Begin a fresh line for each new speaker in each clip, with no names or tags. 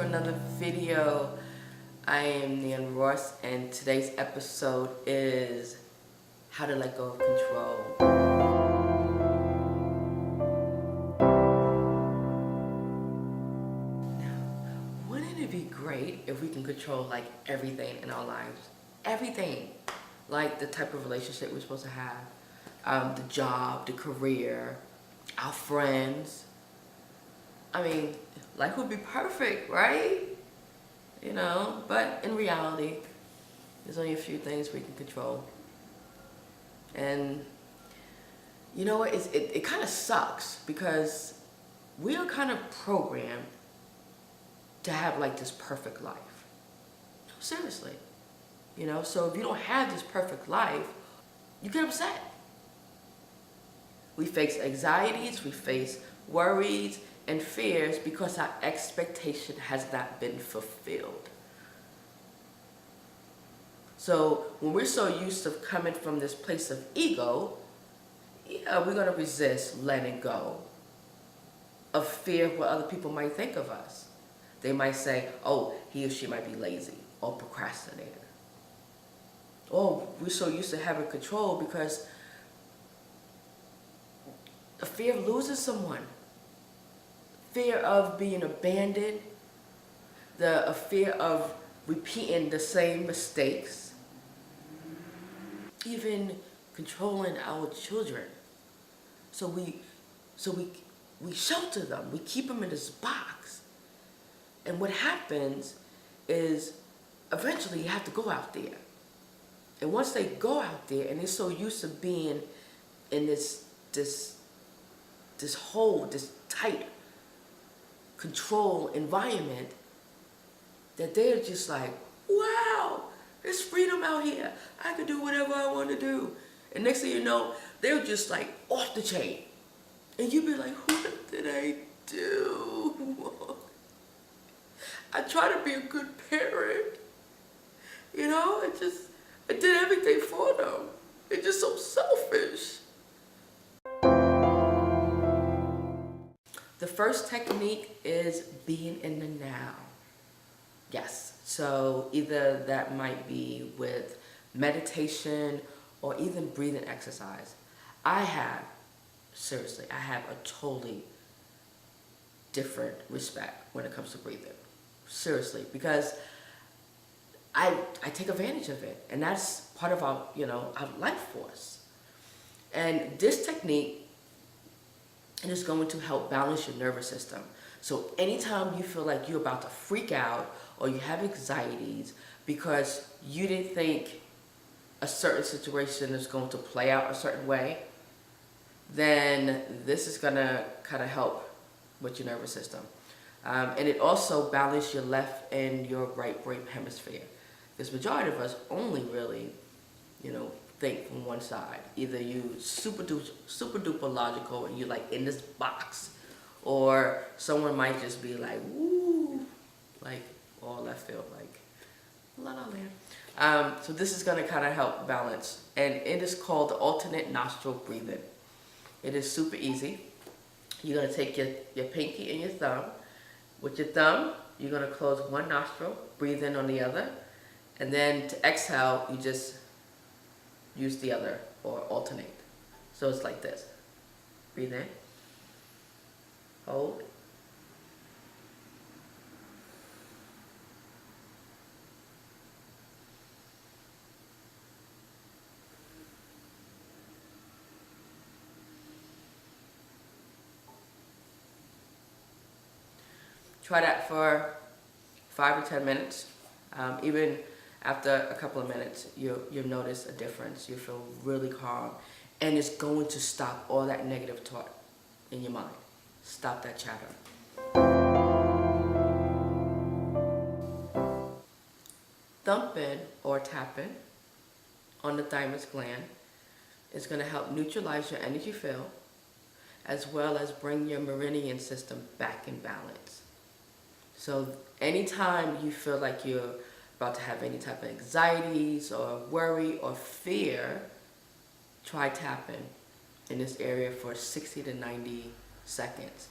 another video. I am Nan Ross, and today's episode is how to let go of control. Now, wouldn't it be great if we can control like everything in our lives? Everything. Like the type of relationship we're supposed to have, the job, the career, our friends. I mean, life would be perfect, right? You know, but in reality, there's only a few things we can control. And you know what, it kind of sucks because we are kind of programmed to have like this perfect life. No, seriously. You know, so if you don't have this perfect life, you get upset. We face anxieties, we face worries and fears because our expectation has not been fulfilled. So when we're so used to coming from this place of ego, yeah, we're going to resist letting go of fear of what other people might think of us. They might say, oh, he or she might be lazy or procrastinator. Oh, we're so used to having control because the fear of losing someone, fear of being abandoned, a fear of repeating the same mistakes, even controlling our children. So we shelter them, we keep them in this box. And what happens is eventually you have to go out there. And once they go out there and they're so used to being in this hole, this tight control environment, that they're just like, wow, there's freedom out here. I can do whatever I want to do. And next thing you know, they're just like off the chain. And you be like, what did I do? I try to be a good parent. You know, I did everything for them. They're just so selfish. The first technique is being in the now. Yes, so either that might be with meditation or even breathing exercise. I have a totally different respect when it comes to breathing. Seriously, because I take advantage of it, and that's part of our life force. And this technique is going to help balance your nervous system. So anytime you feel like you're about to freak out or you have anxieties because you didn't think a certain situation is going to play out a certain way, then this is going to kind of help with your nervous system. And it also balances your left and your right brain hemisphere. Because majority of us only really, think from one side. Either you super duper logical and you're like in this box, or someone might just be like, woo, like all left field, like la la land. So this is going to kind of help balance, and it is called the alternate nostril breathing. It is super easy. You're going to take your pinky and your thumb. With your thumb, you're going to close one nostril, breathe in on the other, and then to exhale, you just use the other or alternate. So it's like this. Breathe in, hold, try that for 5 to 10 minutes. Even after a couple of minutes, you'll notice a difference. You feel really calm, and it's going to stop all that negative thought in your mind. Stop that chatter. Thumping or tapping on the thymus gland is going to help neutralize your energy field, as well as bring your meridian system back in balance. So anytime you feel like you're about to have any type of anxieties or worry or fear, try tapping in this area for 60 to 90 seconds.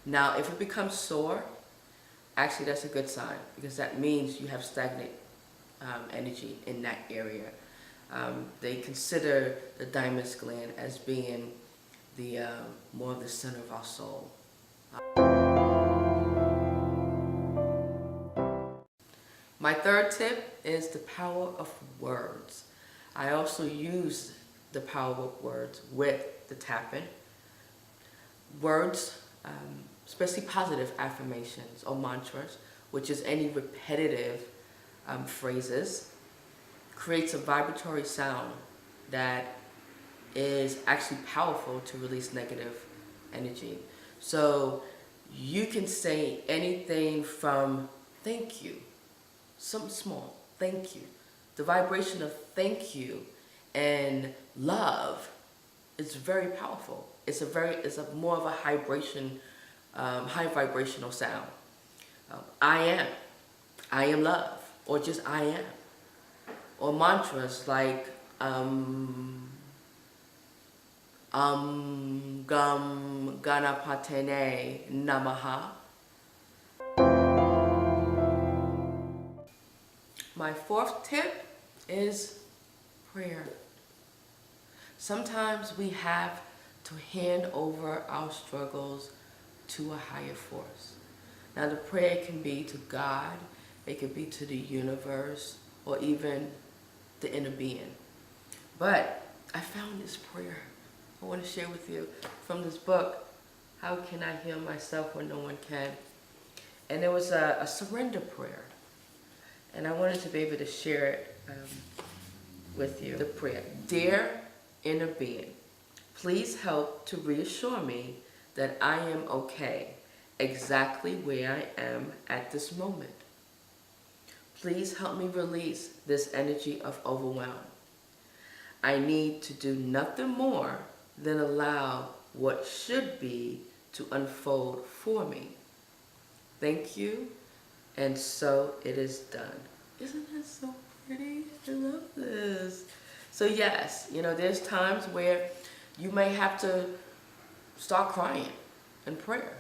Now, if it becomes sore, actually that's a good sign, because that means you have stagnant energy in that area. They consider the thymus gland as being the more of the center of our soul. My third tip is the power of words. I also use the power of words with the tapping. Words, especially positive affirmations or mantras, which is any repetitive phrases, creates a vibratory sound that is actually powerful to release negative energy. So you can say anything from thank you, something small, thank you. The vibration of thank you and love is very powerful. It's a more of a high vibrational sound. I am love, or just I am. Or mantras like gam ganapatene namaha. My fourth tip is prayer. Sometimes we have to hand over our struggles to a higher force. Now the prayer can be to God, it could be to the universe, or even the inner being. But I found this prayer I want to share with you from this book, How Can I Heal Myself When No One Can? And it was a surrender prayer. And I wanted to be able to share it with you. The prayer: Dear inner being, please help to reassure me that I am okay exactly where I am at this moment. Please help me release this energy of overwhelm. I need to do nothing more than allow what should be to unfold for me. Thank you, and so it is done. Isn't that so pretty? I love this. So yes, there's times where you may have to start crying in prayer.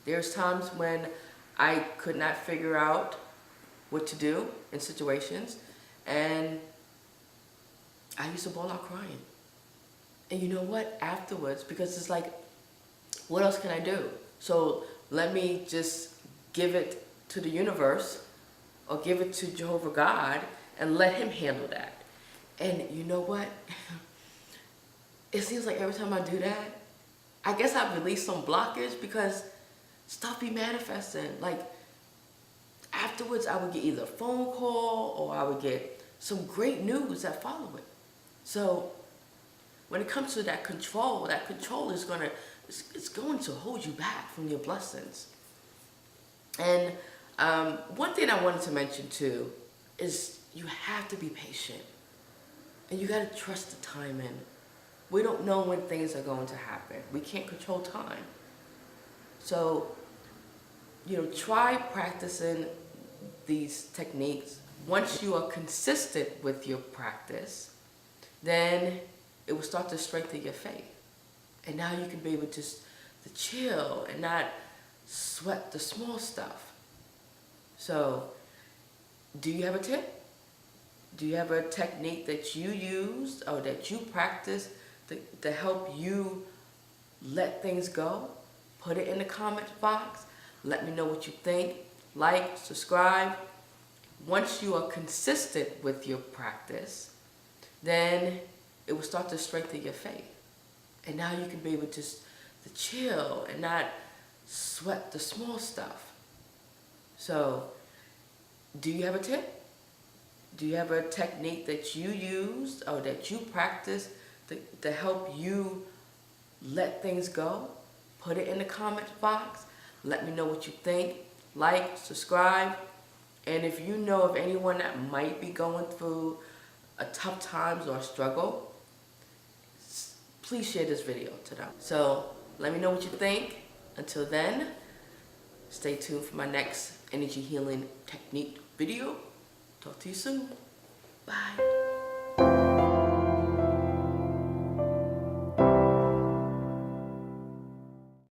There's times when I could not figure out what to do in situations, and I used to bawl out crying. And you know what? Afterwards, because it's like, what else can I do? So let me just give it to the universe or give it to Jehovah God and let him handle that. And you know what? It seems like every time I do that, I guess I've released some blockage, because stuff be manifesting. Like afterwards, I would get either a phone call or I would get some great news that follow it. So when it comes to that control is it's going to hold you back from your blessings. And one thing I wanted to mention too is you have to be patient, and you got to trust the timing. We don't know when things are going to happen. We can't control time. So, try practicing these techniques. Once you are consistent with your practice, then it will start to strengthen your faith. And now you can be able to chill and not sweat the small stuff. So, do you have a tip? Do you have a technique that you used or that you practice to help you let things go? Put it in the comments box. Let me know what you think. Like, subscribe. Once you are consistent with your practice, then it will start to strengthen your faith. And now you can be able to chill and not sweat the small stuff. So, do you have a tip? Do you have a technique that you used or that you practice to help you let things go? Put it in the comments box. Let me know what you think. Like, subscribe. And if you know of anyone that might be going through a tough times or a struggle, please share this video to them. So let me know what you think. Until then, stay tuned for my next energy healing technique video. Talk to you soon. Bye.